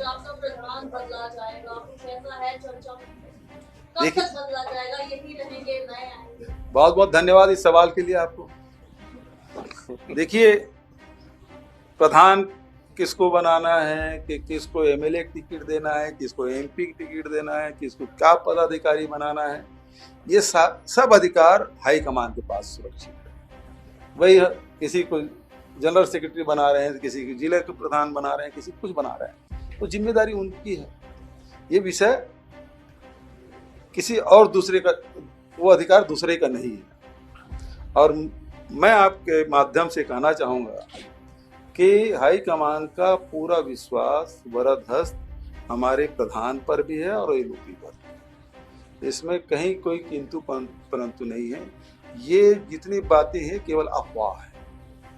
पंजाब का प्रधान बदला जाएगा, कुछ ऐसा है चर्चा में? कब देखिए, तक बदला जाएगा, यही रहेंगे, नए आएंगे? बहुत बहुत धन्यवाद इस सवाल के लिए आपको। देखिए, प्रधान किसको बनाना है, कि किसको एमएलए टिकट देना है, किसको एमपी टिकट देना है, किसको क्या पदाधिकारी बनाना है, ये सब अधिकार हाईकमान के पास सुरक्षित है। वही किसी को जनरल सेक्रेटरी बना रहे हैं, किसी को जिले के प्रधान बना रहे हैं, किसी कुछ बना रहे हैं, तो जिम्मेदारी उनकी है। ये विषय किसी और दूसरे का, वो अधिकार दूसरे का नहीं है। और मैं आपके माध्यम से कहना चाहूँगा कि हाईकमान का पूरा विश्वास वरदहस्त हमारे प्रधान पर भी है और एलओपी पर भी। इसमें कहीं कोई किंतु परंतु नहीं है। ये जितनी बातें हैं केवल अफवाह है,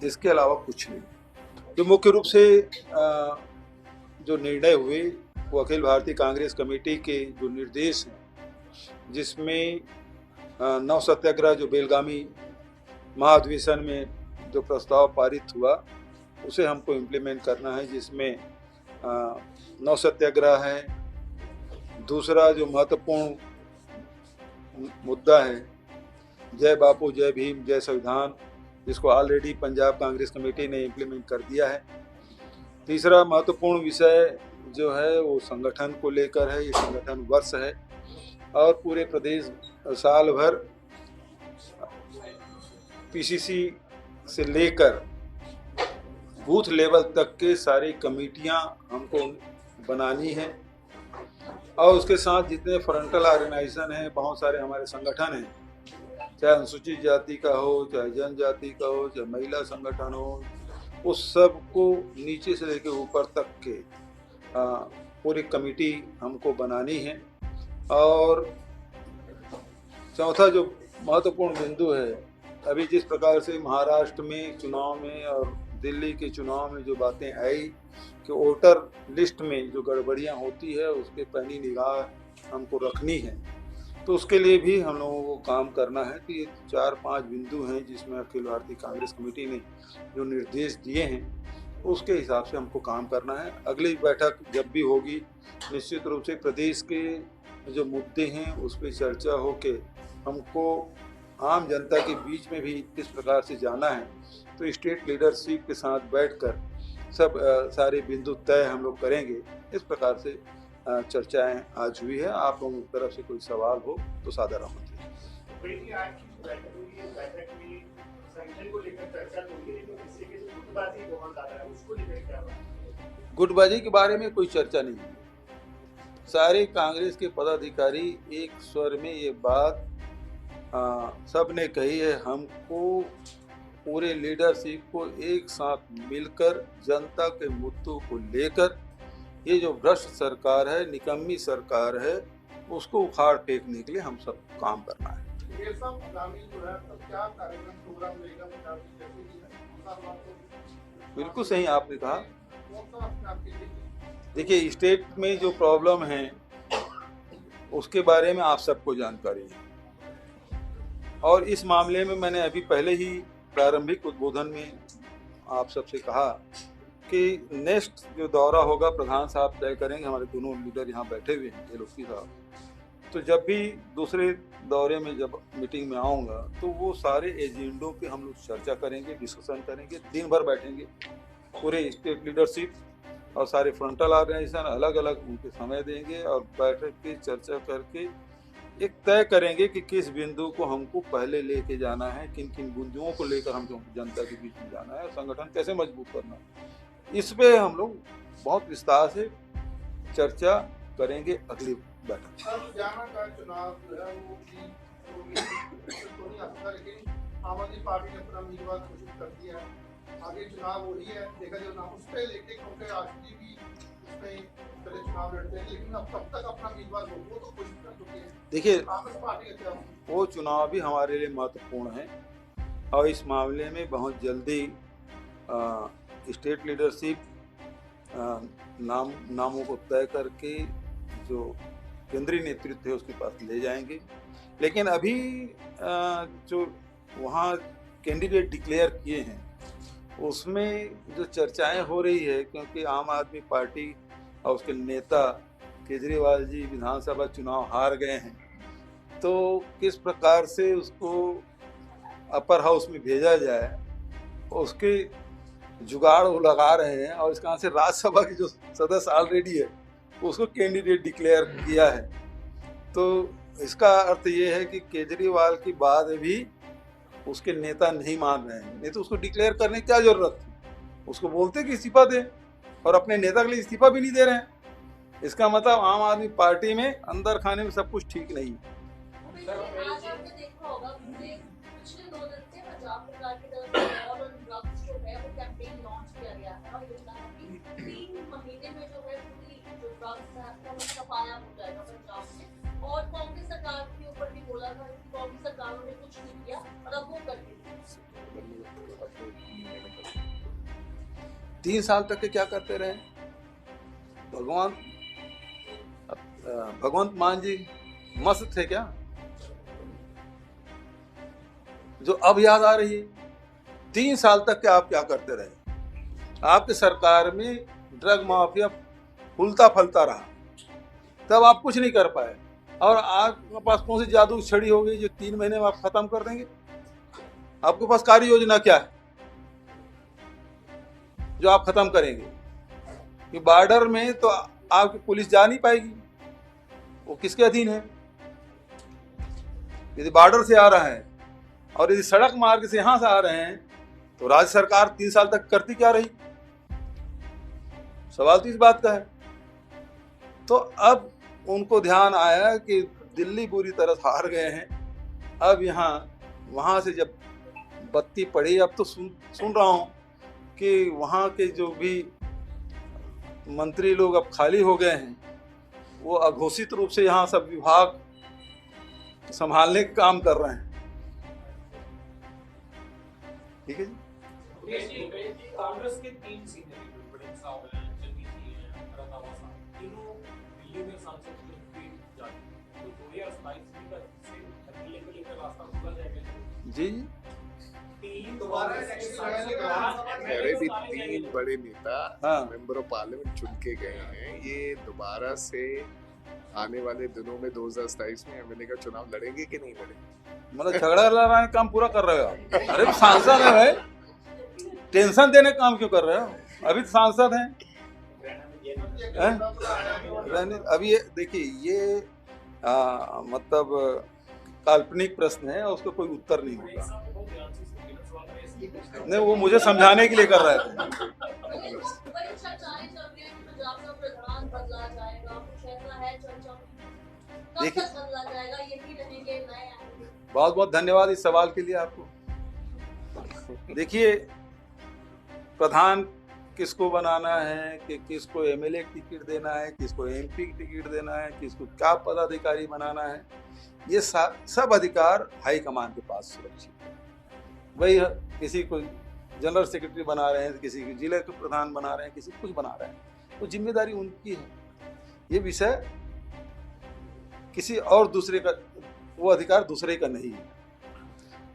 इसके अलावा कुछ नहीं। जो मुख्य रूप से जो निर्णय हुए वो अखिल भारतीय कांग्रेस कमेटी के जो निर्देश हैं, जिसमें नौ सत्याग्रह जो बेलगामी महाधिवेशन में जो प्रस्ताव पारित हुआ उसे हमको इम्प्लीमेंट करना है, जिसमें नौ सत्याग्रह है। दूसरा जो महत्वपूर्ण मुद्दा है जय बापू जय भीम जय संविधान, जिसको ऑलरेडी पंजाब कांग्रेस कमेटी ने इम्प्लीमेंट कर दिया है। तीसरा महत्वपूर्ण विषय जो है वो संगठन को लेकर है। ये संगठन वर्ष है और पूरे प्रदेश साल भर पीसीसी से लेकर बूथ लेवल तक के सारी कमेटियां हमको बनानी है। और उसके साथ जितने फ्रंटल ऑर्गेनाइजेशन हैं, बहुत सारे हमारे संगठन हैं, चाहे अनुसूचित जाति का हो, चाहे जनजाति का हो, चाहे महिला संगठन हो, उस सब को नीचे से लेकर ऊपर तक के पूरी कमेटी हमको बनानी है। और चौथा जो महत्वपूर्ण बिंदु है, अभी जिस प्रकार से महाराष्ट्र में चुनाव में और दिल्ली के चुनाव में जो बातें आई कि वोटर लिस्ट में जो गड़बड़ियां होती है उसके पैनी निगाह हमको रखनी है, तो उसके लिए भी हम लोगों को काम करना है। कि ये 4-5 बिंदु हैं जिसमें अखिल भारतीय कांग्रेस कमेटी ने जो निर्देश दिए हैं उसके हिसाब से हमको काम करना है। अगली बैठक जब भी होगी, निश्चित रूप से प्रदेश के जो मुद्दे हैं उस पर चर्चा हो के हमको आम जनता के बीच में भी किस प्रकार से जाना है, तो स्टेट लीडरशिप के साथ बैठकर सब सारे बिंदु तय हम लोग करेंगे। इस प्रकार से चर्चाएं आज हुई है। आप लोगों की तरफ से कोई सवाल हो तो सादर गुटबाजी के बारे में कोई चर्चा नहीं है। सारे कांग्रेस के पदाधिकारी एक स्वर में ये बात सब ने कही है। हमको पूरे लीडरशिप को एक साथ मिलकर जनता के मुद्दों को लेकर, ये जो भ्रष्ट सरकार है, निकम्मी सरकार है, उसको उखाड़ फेंकने के लिए हम सब काम करना है। बिल्कुल सही आपने कहा। देखिए, स्टेट में जो प्रॉब्लम है उसके बारे में आप सबको जानकारी है, और इस मामले में मैंने अभी पहले ही प्रारंभिक उद्बोधन में आप सबसे कहा कि नेक्स्ट जो दौरा होगा प्रधान साहब तय करेंगे। हमारे दोनों लीडर यहाँ बैठे हुए हैं, एलओपी साहब। तो जब भी दूसरे दौरे में जब मीटिंग में आऊँगा तो वो सारे एजेंडों पे हम लोग चर्चा करेंगे, डिस्कशन करेंगे। दिन भर बैठेंगे पूरे स्टेट लीडरशिप और सारे फ्रंटल ऑर्गेनाइजेशन, अलग अलग उनके समय देंगे और बैठ के चर्चा करके एक तय करेंगे कि किस बिंदु को हमको पहले लेके जाना है, किन किन बिंदुओं को लेकर हमको जनता के बीच में जाना है, संगठन कैसे मजबूत करना है। इस पे हम लोग बहुत विस्तार से चर्चा करेंगे अगली बैठक। आम आदमी पार्टी ने अपना उम्मीदवार घोषित कर दिया है, आगे चुनाव हो रही है, देखा जाए ना उस पर लेके, क्योंकि आरजेडी भी उसमें पहले चुनाव लड़ते हैं, लेकिन अब कब तक अपना उम्मीदवार वो तो घोषित कर चुके हैं। देखिए, कांग्रेस पार्टी का क्या वो चुनाव भी हमारे लिए महत्वपूर्ण है और इस मामले में बहुत जल्दी स्टेट लीडरशिप नामों को तय करके जो केंद्रीय नेतृत्व है उसके पास ले जाएंगे। लेकिन अभी जो वहाँ कैंडिडेट डिक्लेयर किए हैं उसमें जो चर्चाएं हो रही है, क्योंकि आम आदमी पार्टी और उसके नेता केजरीवाल जी विधानसभा चुनाव हार गए हैं, तो किस प्रकार से उसको अपर हाउस में भेजा जाए उसके जुगाड़ वो लगा रहे हैं। और इसका से राज्यसभा की जो सदस्य ऑलरेडी है उसको कैंडिडेट डिक्लेयर किया है। तो इसका अर्थ ये है कि केजरीवाल की बात भी उसके नेता नहीं मान रहे हैं, नहीं तो उसको डिक्लेयर करने की क्या जरूरत थी। उसको बोलते कि इस्तीफा दे, और अपने नेता के लिए इस्तीफा भी नहीं दे रहे हैं। इसका मतलब आम आदमी पार्टी में अंदर खाने में सब कुछ ठीक नहीं है। आज आपने देखा होगा पिछले 2 दिन से पंजाब सरकार की तरफ से और ड्रग्स जो है वो कैंपेन लॉन्च किया गया है और योजना है कि 3 महीने में जो है पूरी जो ड्रग्स है वो सफाया हो जाएगा पंजाब में। और कांग्रेस सरकार के ऊपर भी बोला था कि कांग्रेस सरकारों ने कुछ नहीं किया और अब वो कर रही है। 3 साल तक के क्या करते रहे भगवंत मान जी मस्त थे क्या, जो अब याद आ रही है? 3 साल तक के आप क्या करते रहे? आपकी सरकार में ड्रग माफिया फूलता फलता रहा, तब आप कुछ नहीं कर पाए। और आपके पास कौन सी जादू छड़ी हो गई जो 3 महीने में आप खत्म कर देंगे? आपके पास कार्य योजना क्या है जो आप खत्म करेंगे? कि बॉर्डर में तो आपकी पुलिस जा नहीं पाएगी, वो किसके अधीन है? यदि बॉर्डर से आ रहा है और यदि सड़क मार्ग से यहां से आ रहे हैं तो राज्य सरकार 3 साल तक करती क्या रही? सवाल तो इस बात का है। तो अब उनको ध्यान आया कि दिल्ली बुरी तरह हार गए हैं। अब यहाँ वहां से जब बत्ती पड़ी, अब तो सुन रहा हूं कि वहाँ के जो भी मंत्री लोग अब खाली हो गए हैं, वो अघोषित रूप से यहाँ सब विभाग संभालने का काम कर रहे हैं। ठीक है जी। कांग्रेस के 3 सीनियर बड़े साहब हैं, जगदीश जी हैं, रंधावा साहब, तीनों दिल्ली में सांसद के जाते, तो 2027 में से दिल्ली को लेकर रास्ता खुला जाएगा जी। मेरे भी 3 बड़े नेता मेंबर ऑफ पार्लियामेंट चुन के गए हैं। ये दोबारा से आने वाले दिनों में 2027 में एमएलए का चुनाव लड़ेंगे कि नहीं लड़ेंगे? मतलब झगड़ा लड़ाने काम पूरा कर रहे हो आप? अरे सांसद है भाई, टेंशन देने का काम क्यों कर रहे हो? अभी तो सांसद हैं। अभी ये देखिए, ये मतलब काल्पनिक प्रश्न है और उसका कोई उत्तर नहीं होगा। नहीं, वो मुझे समझाने के लिए कर रहे थे। देखिए, बहुत बहुत धन्यवाद इस सवाल के लिए आपको। देखिए, प्रधान किसको बनाना है, कि किसको एमएलए टिकट देना है, किसको एमपी टिकट देना है, किसको क्या पदाधिकारी बनाना है, ये सब अधिकार हाईकमान के पास सुरक्षित है। वही किसी को जनरल सेक्रेटरी बना रहे हैं, किसी को जिले के प्रधान बना रहे हैं, किसी को कुछ बना रहे हैं, तो जिम्मेदारी उनकी है। ये विषय किसी और दूसरे का, वो अधिकार दूसरे का नहीं है।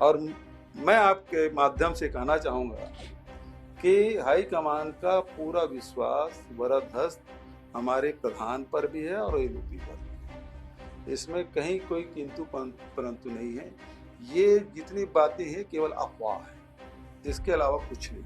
और मैं आपके माध्यम से कहना चाहूँगा कि हाईकमान का पूरा विश्वास वरदहस्त हमारे प्रधान पर भी है और एलओपी पर भी। इसमें कहीं कोई किंतु परंतु नहीं है। ये जितनी बातें हैं केवल अफवाह है, इसके अलावा कुछ नहीं।